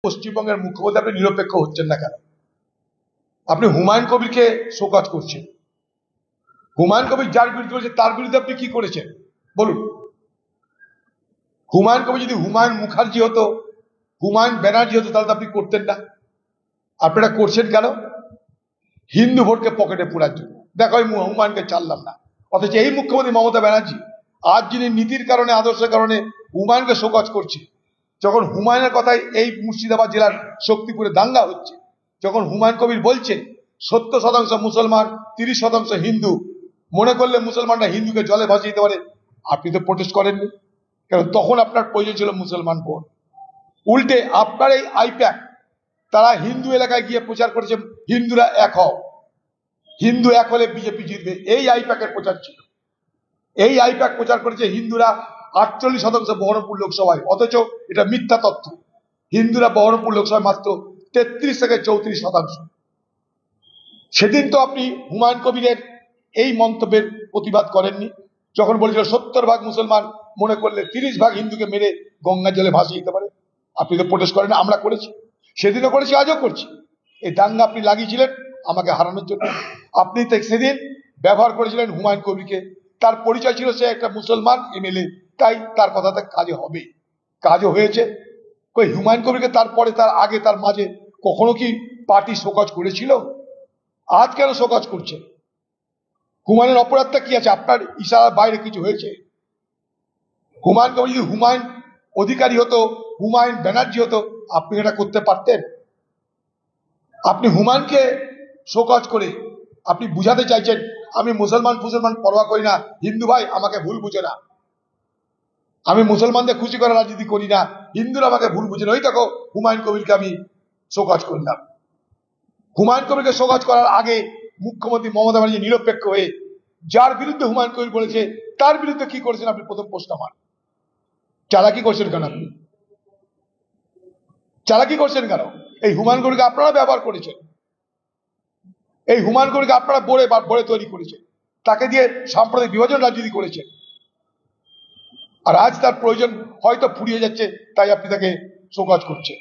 পশ্চিমবঙ্গের মুখ্যমন্ত্রী আপনি নিরপেক্ষ হচ্ছেন না কেন? আপনি হুমায়ুন কবিরকে শোকজ করছেন। হুমায়ুন কবির যার বিরুদ্ধে বলছে তার বিরুদ্ধে আপনি কি করেছেন বলুন? হুমায়ুন কবির যদি হুমায়ুন মুখার্জি হতো, হুমায়ুন ব্যানার্জি হতো, তাহলে তো আপনি করতেন না। আপনারা করছেন কেন? হিন্দু ভোটকে পকেটে পুরার জন্য। দেখো আমি হুমায়ুনকে ছাড়লাম না, অথচ এই মুখ্যমন্ত্রী মমতা ব্যানার্জি আজ যিনি নীতির কারণে আদর্শের কারণে হুমায়ুনকে শোকজ করছে, যখন হুমায়ুনের কথায় এই মুর্শিদাবাদ জেলার শক্তিপুরে দাঙ্গা হচ্ছে, যখন হুমায়ুন কবির বলছে 70% মুসলমান 30% হিন্দু, মনে করলে মুসলমানরা হিন্দুকে জলে ভাসিয়ে দিতে পারে, আপনি তো প্রোটেস্ট করেননি কারণ তখন আপনার প্রয়োজন ছিল মুসলমান ভোট। উল্টে আপনার এই আইপ্যাক তারা হিন্দু এলাকায় গিয়ে প্রচার করেছে হিন্দুরা এক হও, হিন্দু এক হলে বিজেপি জিতবে, এই আইপ্যাকের প্রচার ছিল। এই আইপ্যাক প্রচার করেছে হিন্দুরা 48% বহরমপুর লোকসভায়, অথচ এটা মিথ্যা তথ্য। হিন্দুরা বহরমপুর লোকসভায় মাত্র 33 থেকে 34%। সেদিন তো আপনি হুমায়ুন কবিরের এই মন্তব্যের প্রতিবাদ করেননি, যখন বলেছিল 70% মুসলমান মনে করলে 30% হিন্দুকে মেরে গঙ্গা জলে ভাসিয়ে দিতে পারে। আপনি তো প্রোটেস্ট করেন, আমরা করেছি, সেদিনও করেছি, আজও করছি। এই দাঙ্গা আপনি লাগিয়েছিলেন আমাকে হারানোর জন্য। আপনি তো সেদিন ব্যবহার করেছিলেন হুমায়ুন কবিরকে, তার পরিচয় ছিল সে একটা মুসলমান এমএলএ, তাই তার কথাতে কাজে হবে, কাজও হয়েছে। কই হুমায়ুন কবিরকে তারপরে, তার আগে, তার মাঝে কখনো কি পার্টি শোকজ করেছিল? আজ কেন শোকজ করছে? হুমায়ুনের অপরাধটা কি আছে? আপনার ইশারার বাইরে কিছু হয়েছে? হুমায়ুন কবির যদি হুমায়ুন অধিকারী হতো, হুমায়ুন ব্যানার্জি হতো, আপনি এটা করতে পারতেন? আপনি হুমায়ুনকে শোকজ করে আপনি বুঝাতে চাইছেন আমি মুসলমান পরোয়া করি না, হিন্দু ভাই আমাকে ভুল বুঝে না, আমি মুসলমানদের খুশি করার রাজনীতি করি না, হিন্দুরা আমাকে ভুল বুঝে না। ওই দেখো হুমায়ুন কবিরকে আমি শোকজ করলাম। হুমায়ুন কবিরকে শোকজ করার আগে মুখ্যমন্ত্রী মমতা ব্যানার্জি নিরপেক্ষ হয়ে যার বিরুদ্ধে হুমায়ুন কবির বলেছে তার বিরুদ্ধে কি করেছেন আপনি? প্রথম প্রশ্ন আমার, চালাকি করছেন কেন? আপনি চালাকি করছেন কেন? এই হুমায়ুন কবিরকে আপনারা ব্যবহার করেছেন, এই হুমায়ুন কবিরকে আপনারা বড়ে তৈরি করেছেন, তাকে দিয়ে সাম্প্রদায়িক বিভাজন রাজনীতি করেছেন। আর আজ তার প্রয়োজন হয়তো ফুরিয়ে যাচ্ছে, তাই আপনি তাকে শোকজ করছেন।